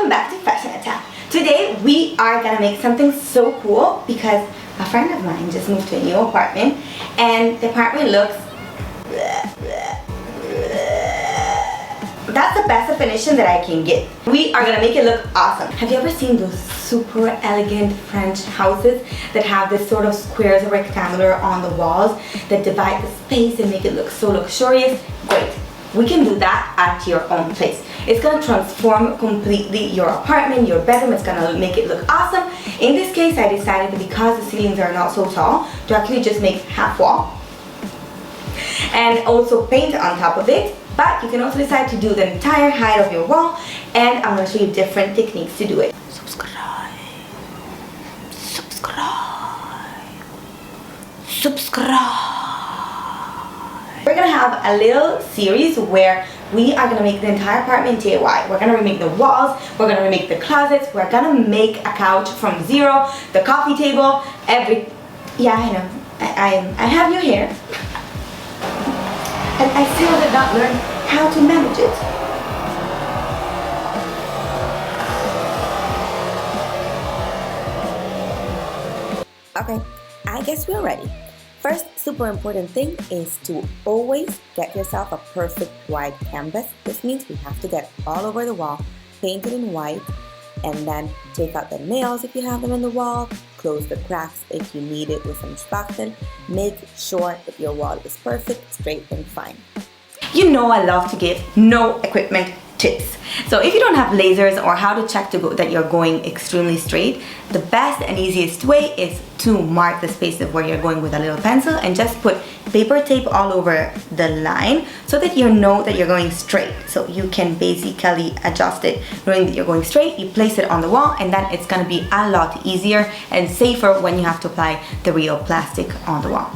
Welcome back to Fashion Attack. Today we are gonna make something so cool because a friend of mine just moved to a new apartment and the apartment looks that's the best definition that I can get. We are gonna make it look awesome. Have you ever seen those super elegant French houses that have this sort of squares or rectangular on the walls that divide the space and make it look so luxurious? Great. We can do that at your own place. It's gonna transform completely your apartment, your bedroom. It's gonna make it look awesome. In this case, I decided that because the ceilings are not so tall, to actually just make half wall and also paint on top of it. But you can also decide to do the entire height of your wall, and I'm gonna show you different techniques to do it. Subscribe. We're gonna have a little series where we are gonna make the entire apartment DIY. We're gonna remake the walls, we're gonna remake the closets, we're gonna make a couch from zero, the coffee table, yeah, I know, I have you here. And I still did not learn how to manage it. Okay, I guess we're ready. First, super important thing is to always get yourself a perfect white canvas. This means we have to get all over the wall, painted in white, and then take out the nails if you have them in the wall, close the cracks if you need it with some spastic. Make sure that your wall is perfect, straight, and fine. You know I love to give no equipment tips. So if you don't have lasers or how to check that you're going extremely straight, the best and easiest way is to mark the spaces where you're going with a little pencil and just put paper tape all over the line so that you know that you're going straight. So you can basically adjust it knowing that you're going straight. You place it on the wall and then it's going to be a lot easier and safer when you have to apply the real plastic on the wall.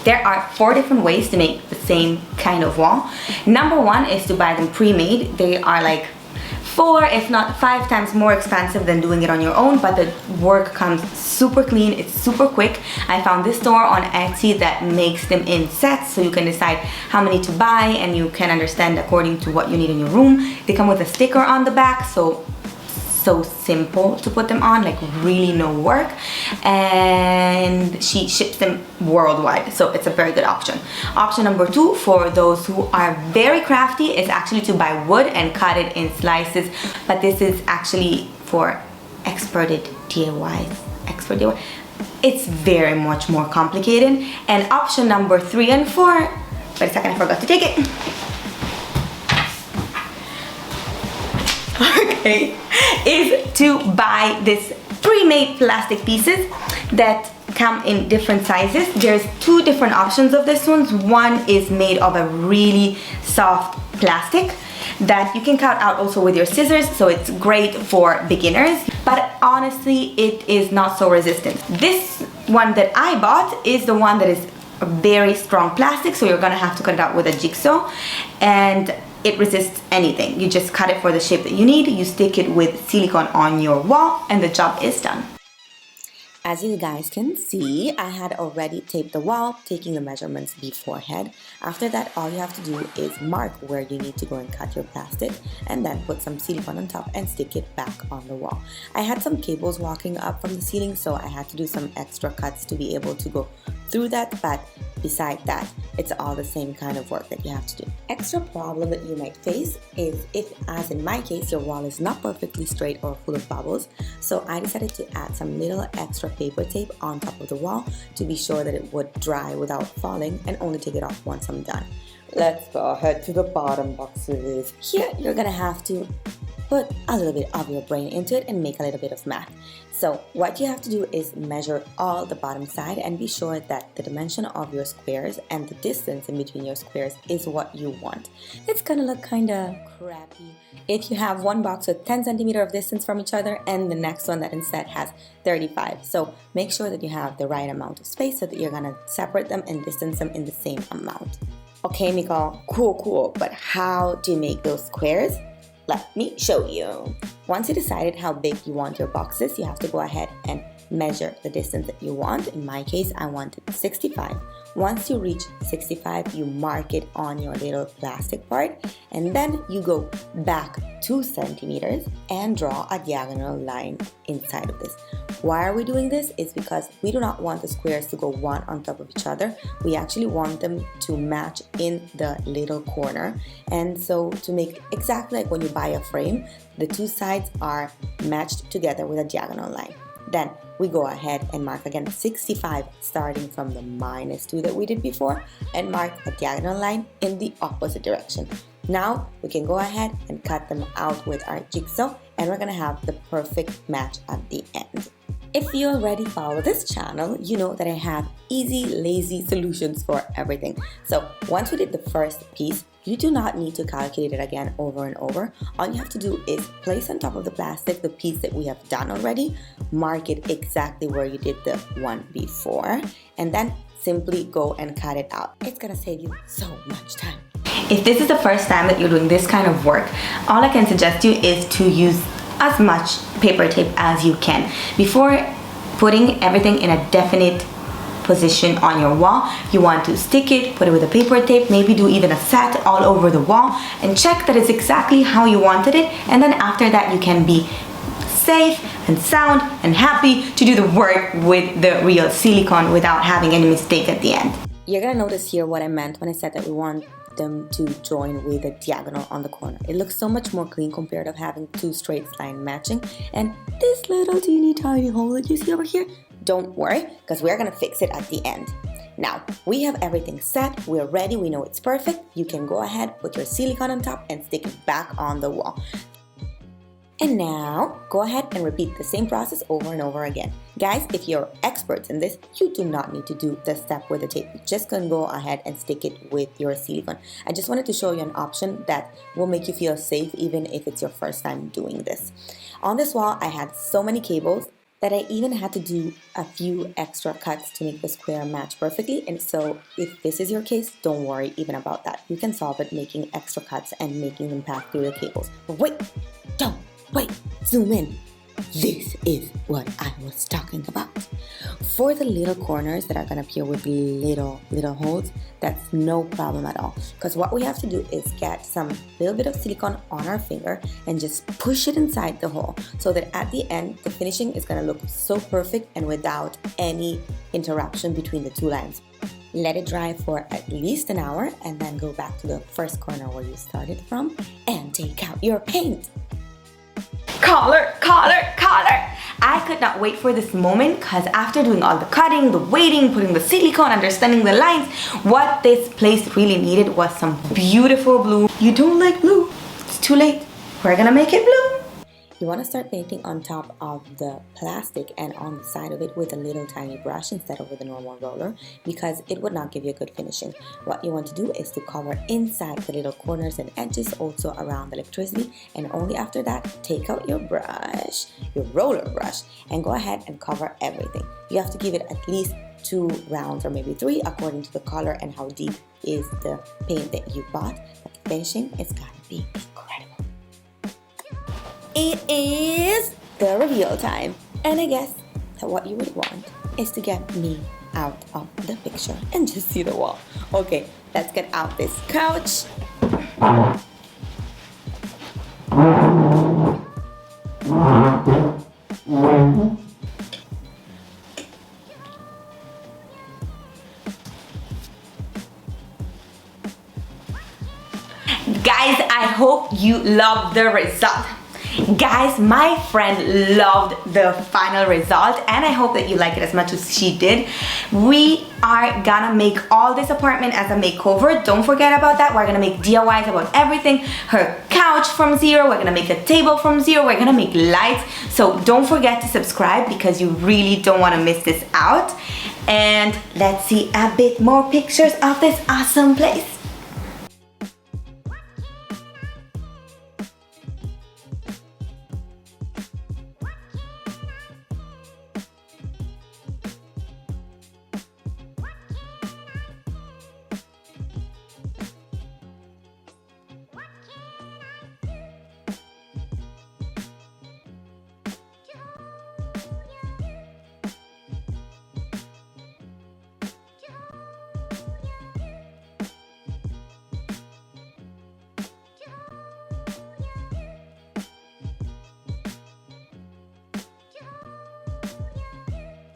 There are 4 different ways to make the same kind of wall. Number 1 is to buy them pre-made. They are like 4 if not 5 times more expensive than doing it on your own, but the work comes super clean, it's super quick. I found this store on Etsy that makes them in sets, so you can decide how many to buy and you can understand according to what you need in your room. They come with a sticker on the back, so simple to put them on, like really no work, and she ships them worldwide, so it's a very good option. Option number 2 for those who are very crafty is actually to buy wood and cut it in slices, but this is actually for expert DIY. It's very much more complicated. And option number 3 and 4, wait a second, I forgot to take it. Okay, is to buy this pre-made plastic pieces that come in different sizes. There's 2 different options of this ones. One is made of a really soft plastic that you can cut out also with your scissors, so it's great for beginners, but honestly it is not so resistant. This one that I bought is the one that is a very strong plastic, so you're gonna have to cut it out with a jigsaw, and it resists anything. You just cut it for the shape that you need, you stick it with silicone on your wall, and the job is done. As you guys can see, I had already taped the wall, taking the measurements beforehand. After that, all you have to do is mark where you need to go and cut your plastic, and then put some silicone on top and stick it back on the wall. I had some cables walking up from the ceiling, so I had to do some extra cuts to be able to go through that, but beside that, it's all the same kind of work that you have to do. Extra problem that you might face is if, as in my case, your wall is not perfectly straight or full of bubbles, so I decided to add some little extra paper tape on top of the wall to be sure that it would dry without falling, and only take it off once I'm done. Let's go ahead to the bottom boxes. Here, you're gonna have to put a little bit of your brain into it and make a little bit of math. So what you have to do is measure all the bottom side and be sure that the dimension of your squares and the distance in between your squares is what you want. It's gonna look kinda crappy if you have one box with 10 centimeters of distance from each other and the next one that instead has 35. So make sure that you have the right amount of space so that you're gonna separate them and distance them in the same amount. Okay, Nicole, cool, but how do you make those squares? Let me show you. Once you decided how big you want your boxes, you have to go ahead and measure the distance that you want. In my case, I wanted 65. Once you reach 65, you mark it on your little plastic part, and then you go back 2 centimeters and draw a diagonal line inside of this. Why are we doing this? It's because we do not want the squares to go one on top of each other. We actually want them to match in the little corner. And so to make exactly like when you buy a frame, the two sides are matched together with a diagonal line. Then we go ahead and mark again 65, starting from the -2 that we did before, and mark a diagonal line in the opposite direction. Now we can go ahead and cut them out with our jigsaw, and we're gonna have the perfect match at the end. If you already follow this channel, you know that I have easy, lazy solutions for everything. So once we did the first piece, you do not need to calculate it again over and over. All you have to do is place on top of the plastic the piece that we have done already, mark it exactly where you did the one before, and then simply go and cut it out. It's gonna save you so much time. If this is the first time that you're doing this kind of work, all I can suggest you is to use as much paper tape as you can. Before putting everything in a definite position on your wall, you want to stick it, put it with a paper tape, maybe do even a set all over the wall, and check that it's exactly how you wanted it, and then after that you can be safe and sound and happy to do the work with the real silicone without having any mistake at the end. You're gonna notice here what I meant when I said that we want them to join with a diagonal on the corner. It looks so much more clean compared to having two straight lines matching. And this little teeny tiny hole that you see over here, don't worry, because we're gonna fix it at the end. Now, we have everything set, we're ready, we know it's perfect. You can go ahead, put your silicone on top and stick it back on the wall. And now, go ahead and repeat the same process over and over again. Guys, if you're experts in this, you do not need to do the step with the tape. You just can go ahead and stick it with your silicone. I just wanted to show you an option that will make you feel safe even if it's your first time doing this. On this wall, I had so many cables that I even had to do a few extra cuts to make the square match perfectly. And so if this is your case, don't worry even about that. You can solve it making extra cuts and making them pass through the cables. But wait, zoom in. This is what I was talking about. For the little corners that are gonna appear with little holes, that's no problem at all. Because what we have to do is get some little bit of silicone on our finger and just push it inside the hole so that at the end, the finishing is gonna look so perfect and without any interruption between the two lines. Let it dry for at least an hour and then go back to the first corner where you started from and take out your paint. Color! I could not wait for this moment because after doing all the cutting, the waiting, putting the silicone, understanding the lines, what this place really needed was some beautiful blue. You don't like blue? It's too late. We're gonna make it blue. You want to start painting on top of the plastic and on the side of it with a little tiny brush instead of with a normal roller because it would not give you a good finishing. What you want to do is to cover inside the little corners and edges, also around the electricity, and only after that take out your brush, your roller brush, and go ahead and cover everything. You have to give it at least 2 rounds or maybe 3 according to the color and how deep is the paint that you bought. But the finishing is gotta be incredible. It is the reveal time, and I guess that what you would want is to get me out of the picture and just see the wall. Okay, let's get out this couch. Guys, I hope you love the result. Guys, my friend loved the final result and I hope that you like it as much as she did. We are gonna make all this apartment as a makeover. Don't forget about that. We're gonna make DIYs about everything. Her couch from zero. We're gonna make the table from zero. We're gonna make lights. So don't forget to subscribe because you really don't wanna miss this out. And let's see a bit more pictures of this awesome place.